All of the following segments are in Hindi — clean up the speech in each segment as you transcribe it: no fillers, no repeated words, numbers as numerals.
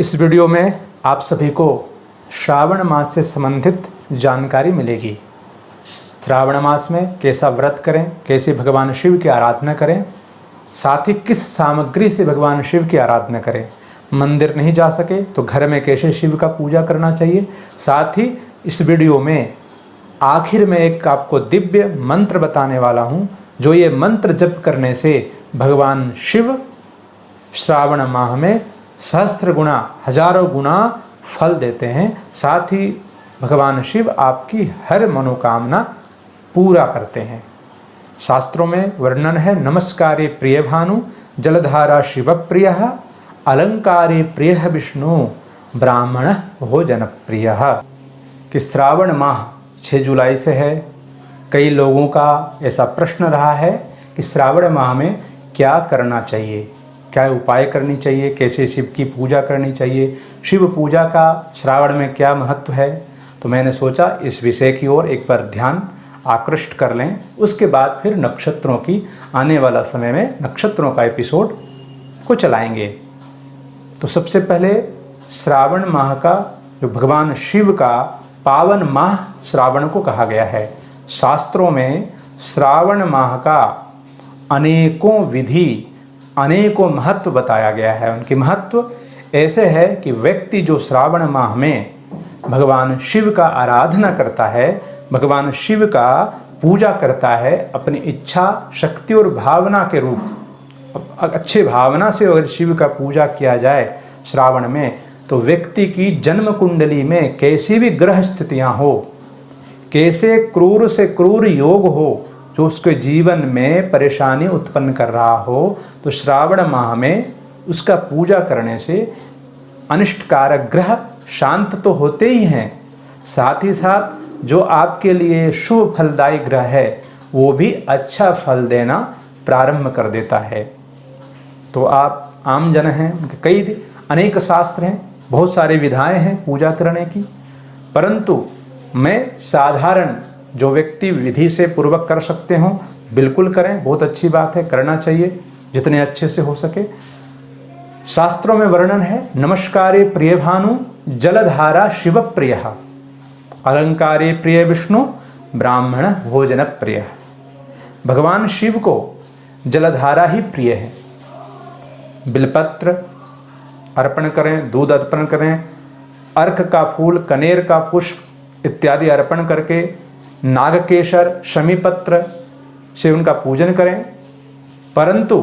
इस वीडियो में आप सभी को श्रावण मास से संबंधित जानकारी मिलेगी। श्रावण मास में कैसा व्रत करें, कैसे भगवान शिव की आराधना करें, साथ ही किस सामग्री से भगवान शिव की आराधना करें। मंदिर नहीं जा सके तो घर में कैसे शिव का पूजा करना चाहिए। साथ ही इस वीडियो में आखिर में एक आपको दिव्य मंत्र बताने वाला हूँ, जो ये मंत्र जप करने से भगवान शिव श्रावण माह में सहस्त्र गुना, हजारों गुना फल देते हैं। साथ ही भगवान शिव आपकी हर मनोकामना पूरा करते हैं। शास्त्रों में वर्णन है, नमस्कारे प्रिय भानु जलधारा शिव प्रिय, अलंकारे प्रिय विष्णु ब्राह्मण भोजन प्रिय। कि श्रावण माह 6 जुलाई से है। कई लोगों का ऐसा प्रश्न रहा है कि श्रावण माह में क्या करना चाहिए, क्या उपाय करनी चाहिए, कैसे शिव की पूजा करनी चाहिए, शिव पूजा का श्रावण में क्या महत्व है। तो मैंने सोचा इस विषय की ओर एक बार ध्यान आकृष्ट कर लें। उसके बाद फिर नक्षत्रों की आने वाला समय में नक्षत्रों का एपिसोड को चलाएंगे। तो सबसे पहले श्रावण माह का, जो भगवान शिव का पावन माह श्रावण को कहा गया है। शास्त्रों में श्रावण माह का अनेकों विधि, अनेकों महत्व बताया गया है। उनके महत्व ऐसे है कि व्यक्ति जो श्रावण माह में भगवान शिव का आराधना करता है, भगवान शिव का पूजा करता है, अपनी इच्छा, शक्ति और भावना के रूप, अच्छे भावना से अगर शिव का पूजा किया जाए श्रावण में, तो व्यक्ति की जन्म कुंडली में कैसी भी ग्रह स्थितियां हो, कैसे क्रूर से क्रूर योग हो जो उसके जीवन में परेशानी उत्पन्न कर रहा हो, तो श्रावण माह में उसका पूजा करने से अनिष्टकारक ग्रह शांत तो होते ही हैं, साथ ही साथ जो आपके लिए शुभ फलदायी ग्रह है वो भी अच्छा फल देना प्रारंभ कर देता है। तो आप आम जन हैं, उनके कई अनेक शास्त्र हैं, बहुत सारी विधाएं हैं पूजा करने की, परंतु मैं साधारण जो व्यक्ति विधि से पूर्वक कर सकते हों बिल्कुल करें, बहुत अच्छी बात है, करना चाहिए जितने अच्छे से हो सके। शास्त्रों में वर्णन है, नमस्कारे प्रिय भानु जलधारा शिव प्रिय, अलंकारे प्रिय विष्णु ब्राह्मण भोजन प्रिय। भगवान शिव को जलधारा ही प्रिय है। बिलपत्र अर्पण करें, दूध अर्पण करें, अर्क का फूल, कनेर का पुष्प इत्यादि अर्पण करके नागकेशर, शमीपत्र से उनका पूजन करें। परंतु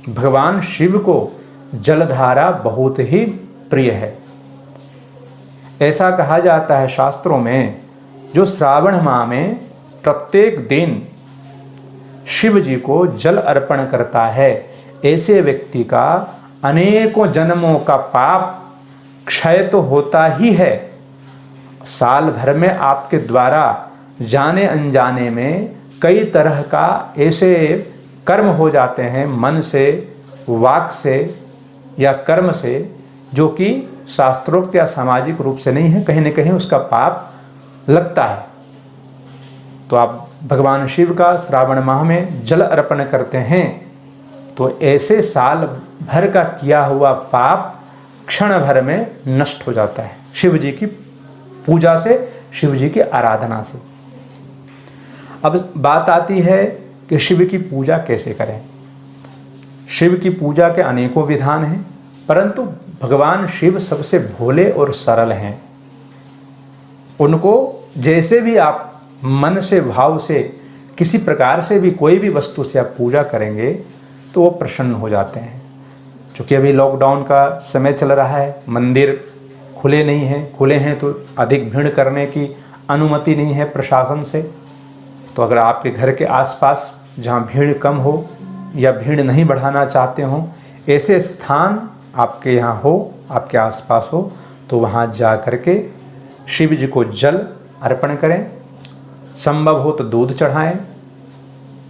भगवान शिव को जलधारा बहुत ही प्रिय है। ऐसा कहा जाता है शास्त्रों में, जो श्रावण माह में प्रत्येक दिन शिव जी को जल अर्पण करता है, ऐसे व्यक्ति का अनेकों जन्मों का पाप क्षय तो होता ही है, साल भर में आपके द्वारा जाने अनजाने में कई तरह का ऐसे कर्म हो जाते हैं, मन से, वाक से या कर्म से, जो कि शास्त्रोक्त या सामाजिक रूप से नहीं है, कहीं न कहीं उसका पाप लगता है। तो आप भगवान शिव का श्रावण माह में जल अर्पण करते हैं तो ऐसे साल भर का किया हुआ पाप क्षण भर में नष्ट हो जाता है, शिव जी की पूजा से, शिव जी की आराधना से। अब बात आती है कि शिव की पूजा कैसे करें। शिव की पूजा के अनेकों विधान हैं, परंतु भगवान शिव सबसे भोले और सरल हैं। उनको जैसे भी आप मन से, भाव से, किसी प्रकार से भी, कोई भी वस्तु से आप पूजा करेंगे तो वो प्रसन्न हो जाते हैं। क्योंकि अभी लॉकडाउन का समय चल रहा है, मंदिर खुले नहीं हैं, खुले हैं तो अधिक भीड़ करने की अनुमति नहीं है प्रशासन से। तो अगर आपके घर के आसपास जहाँ भीड़ कम हो या भीड़ नहीं बढ़ाना चाहते हो, ऐसे स्थान आपके यहाँ हो, आपके आसपास हो, तो वहाँ जा कर के शिव जी को जल अर्पण करें। संभव हो तो दूध चढ़ाएं,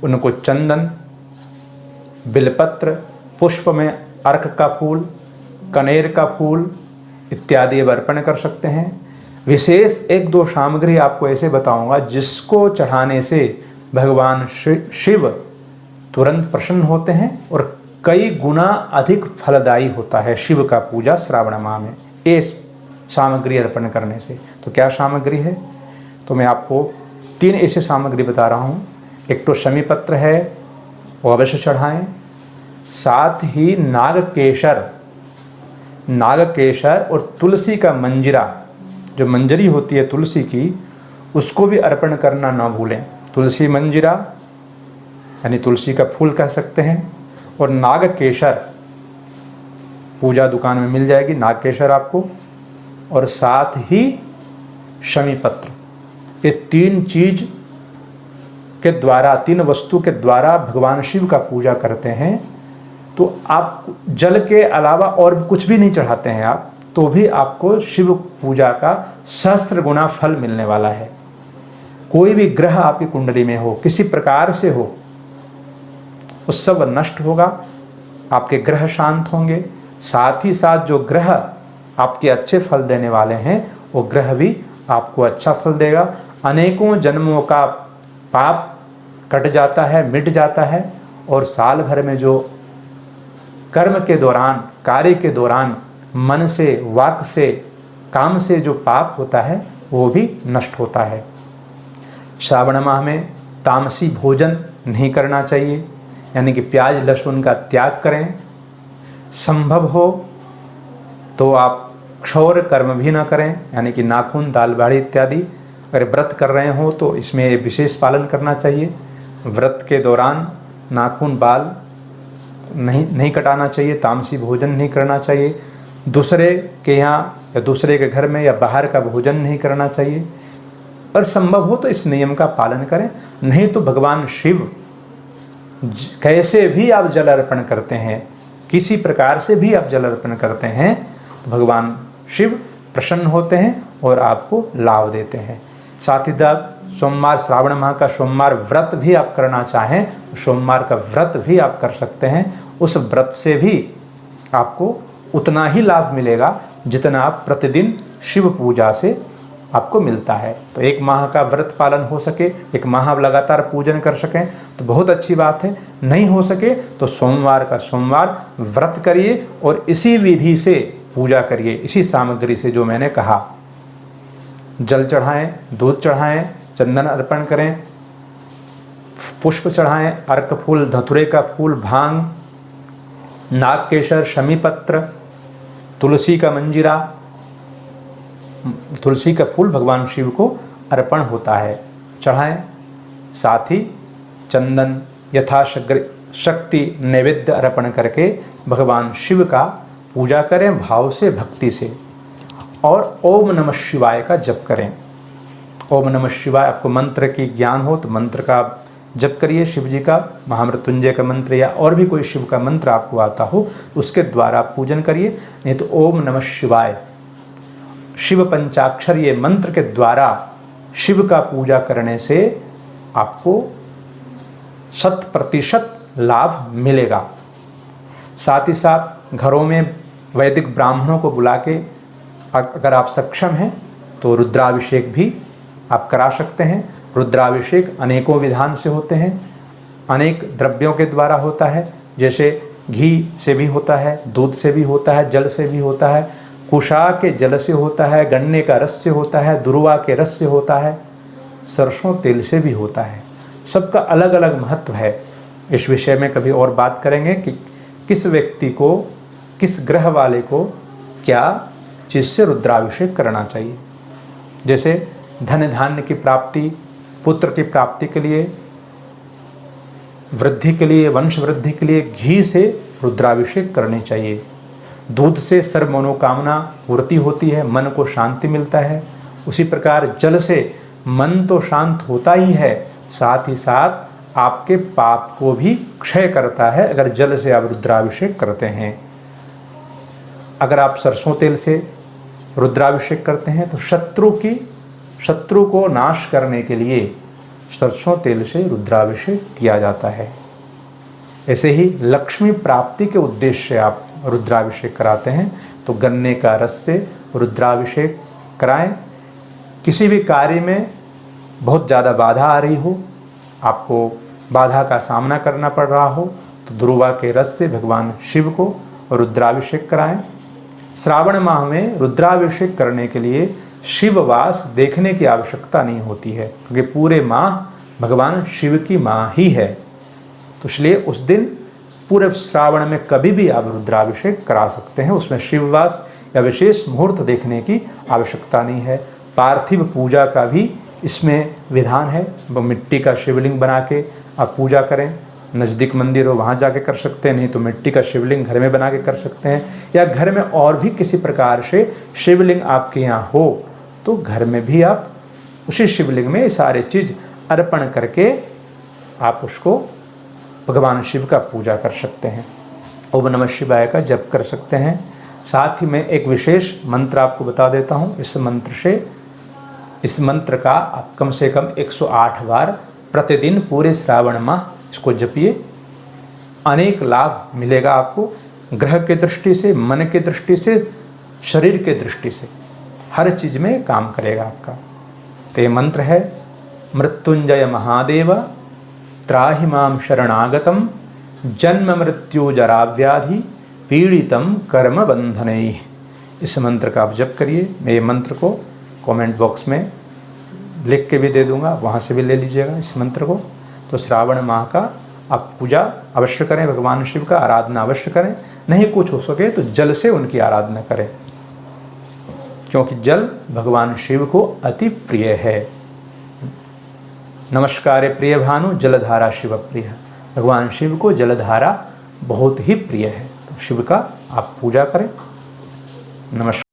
उनको चंदन, बिलपत्र, पुष्प में अर्क का फूल, कनेर का फूल इत्यादि अर्पण कर सकते हैं। विशेष 1-2 सामग्री आपको ऐसे बताऊंगा जिसको चढ़ाने से भगवान शिव तुरंत प्रसन्न होते हैं और कई गुना अधिक फलदायी होता है शिव का पूजा श्रावण माह में ये सामग्री अर्पण करने से। तो क्या सामग्री है? तो मैं आपको 3 ऐसे सामग्री बता रहा हूँ। एक तो शमी पत्र है, वो अवश्य चढ़ाएं। साथ ही नागकेशर और तुलसी का मंजरा, जो मंजरी होती है तुलसी की, उसको भी अर्पण करना ना भूलें। तुलसी मंजरा यानी तुलसी का फूल कह सकते हैं, और नागकेशर पूजा दुकान में मिल जाएगी नागकेशर आपको, और साथ ही शमी पत्र। ये 3 चीज के द्वारा, 3 वस्तु के द्वारा भगवान शिव का पूजा करते हैं तो आप जल के अलावा और कुछ भी नहीं चढ़ाते हैं आप, तो भी आपको शिव पूजा का सहस्त्र गुना फल मिलने वाला है। कोई भी ग्रह आपकी कुंडली में हो, किसी प्रकार से हो, उस सब नष्ट होगा, आपके ग्रह शांत होंगे। साथ ही साथ जो ग्रह आपके अच्छे फल देने वाले हैं वो ग्रह भी आपको अच्छा फल देगा। अनेकों जन्मों का पाप कट जाता है, मिट जाता है, और साल भर में जो कर्म के दौरान, कार्य के दौरान मन से, वाक से, काम से जो पाप होता है वो भी नष्ट होता है। श्रावण माह में तामसी भोजन नहीं करना चाहिए, यानी कि प्याज लहसुन का त्याग करें। संभव हो तो आप क्षौर कर्म भी ना करें, यानी कि नाखून, दाल बाड़ी इत्यादि। अगर व्रत कर रहे हो तो इसमें विशेष पालन करना चाहिए। व्रत के दौरान नाखून, बाल नहीं कटाना चाहिए, तामसी भोजन नहीं करना चाहिए, दूसरे के यहाँ या दूसरे के घर में या बाहर का भोजन नहीं करना चाहिए। और संभव हो तो इस नियम का पालन करें। नहीं तो भगवान शिव कैसे भी आप जल अर्पण करते हैं, किसी प्रकार से भी आप जल अर्पण करते हैं, तो भगवान शिव प्रसन्न होते हैं और आपको लाभ देते हैं। साथ ही साथ सोमवार, श्रावण माह का सोमवार व्रत भी आप करना चाहें, सोमवार का व्रत भी आप कर सकते हैं। उस व्रत से भी आपको उतना ही लाभ मिलेगा जितना आप प्रतिदिन शिव पूजा से आपको मिलता है। तो 1 माह का व्रत पालन हो सके, 1 माह लगातार पूजन कर सकें तो बहुत अच्छी बात है। नहीं हो सके तो सोमवार का सोमवार व्रत करिए और इसी विधि से पूजा करिए, इसी सामग्री से जो मैंने कहा। जल चढ़ाएं, दूध चढ़ाएं, चंदन अर्पण करें, पुष्प चढ़ाएं, अर्क फूल, धतूरे का फूल, भांग, नागकेशर, शमी पत्र, तुलसी का मंजीरा। तुलसी का फूल भगवान शिव को अर्पण होता है, चढ़ाएं। साथ ही चंदन यथाशक्ति नैवेद्य अर्पण करके भगवान शिव का पूजा करें भाव से, भक्ति से। और ओम नमः शिवाय का जप करें। ओम नमः शिवाय, आपको मंत्र की ज्ञान हो तो मंत्र का जप करिए, शिव जी का महामृत्युंजय का मंत्र या और भी कोई शिव का मंत्र आपको आता हो उसके द्वारा पूजन करिए। नहीं तो ओम नमः शिवाय, शिव पंचाक्षर ये मंत्र के द्वारा शिव का पूजा करने से आपको 100% लाभ मिलेगा। साथ ही साथ घरों में वैदिक ब्राह्मणों को बुला के अगर आप सक्षम हैं तो रुद्राभिषेक भी आप करा सकते हैं। रुद्राभिषेक अनेकों विधान से होते हैं, अनेक द्रव्यों के द्वारा होता है, जैसे घी से भी होता है, दूध से भी होता है, जल से भी होता है, कुशा के जल से होता है, गन्ने का रस से होता है, दुर्वा के रस से होता है, सरसों तेल से भी होता है। सबका अलग अलग महत्व है। इस विषय में कभी और बात करेंगे कि किस व्यक्ति को, किस ग्रह वाले को क्या चीज़ से रुद्राभिषेक करना चाहिए। जैसे धन धान्य की प्राप्ति, पुत्र की प्राप्ति के लिए, वृद्धि के लिए, वंश वृद्धि के लिए घी से रुद्राभिषेक करनी चाहिए। दूध से सर्व मनोकामना पूर्ति होती है, मन को शांति मिलता है। उसी प्रकार जल से मन तो शांत होता ही है, साथ ही साथ आपके पाप को भी क्षय करता है अगर जल से आप रुद्राभिषेक करते हैं। अगर आप सरसों तेल से रुद्राभिषेक करते हैं तो शत्रु को नाश करने के लिए सरसों तेल से रुद्राभिषेक किया जाता है। ऐसे ही लक्ष्मी प्राप्ति के उद्देश्य से आप रुद्राभिषेक कराते हैं तो गन्ने का रस से रुद्राभिषेक कराएं। किसी भी कार्य में बहुत ज़्यादा बाधा आ रही हो, आपको बाधा का सामना करना पड़ रहा हो, तो दुर्वा के रस से भगवान शिव को रुद्राभिषेक कराएं। श्रावण माह में रुद्राभिषेक करने के लिए शिववास देखने की आवश्यकता नहीं होती है, क्योंकि पूरे माह भगवान शिव की माह ही है। तो इसलिए उस दिन पूरे श्रावण में कभी भी आप रुद्राभिषेक करा सकते हैं। उसमें शिववास या विशेष मुहूर्त देखने की आवश्यकता नहीं है। पार्थिव पूजा का भी इसमें विधान है। मिट्टी का शिवलिंग बना के आप पूजा करें। नज़दीक मंदिर हो वहाँ जाके कर सकते हैं, नहीं तो मिट्टी का शिवलिंग घर में बना के कर सकते हैं, या घर में और भी किसी प्रकार से शिवलिंग आपके यहाँ हो तो घर में भी आप उसी शिवलिंग में सारे चीज़ अर्पण करके आप उसको भगवान शिव का पूजा कर सकते हैं। ओम नमः शिवाय का जप कर सकते हैं। साथ ही मैं एक विशेष मंत्र आपको बता देता हूँ। इस मंत्र का आप कम से कम 108 बार प्रतिदिन पूरे श्रावण माह इसको जपिए। अनेक लाभ मिलेगा आपको, ग्रह की दृष्टि से, मन की दृष्टि से, शरीर की दृष्टि से, हर चीज़ में काम करेगा आपका। तो ये मंत्र है, मृत्युंजय महादेव त्राहि मां शरणागतम जन्म मृत्यु जरा व्याधि पीड़ितम कर्म बंधनैः। इस मंत्र का आप जप करिए। मैं ये मंत्र को कमेंट बॉक्स में लिख के भी दे दूंगा, वहाँ से भी ले लीजिएगा इस मंत्र को। तो श्रावण माह का आप पूजा अवश्य करें, भगवान शिव का आराधना अवश्य करें। नहीं कुछ हो सके तो जल से उनकी आराधना करें, क्योंकि जल भगवान शिव को अति प्रिय है। नमस्कार प्रिय भानु जलधारा शिव प्रिय। भगवान शिव को जलधारा बहुत ही प्रिय है। तो शिव का आप पूजा करें। नमस्कार।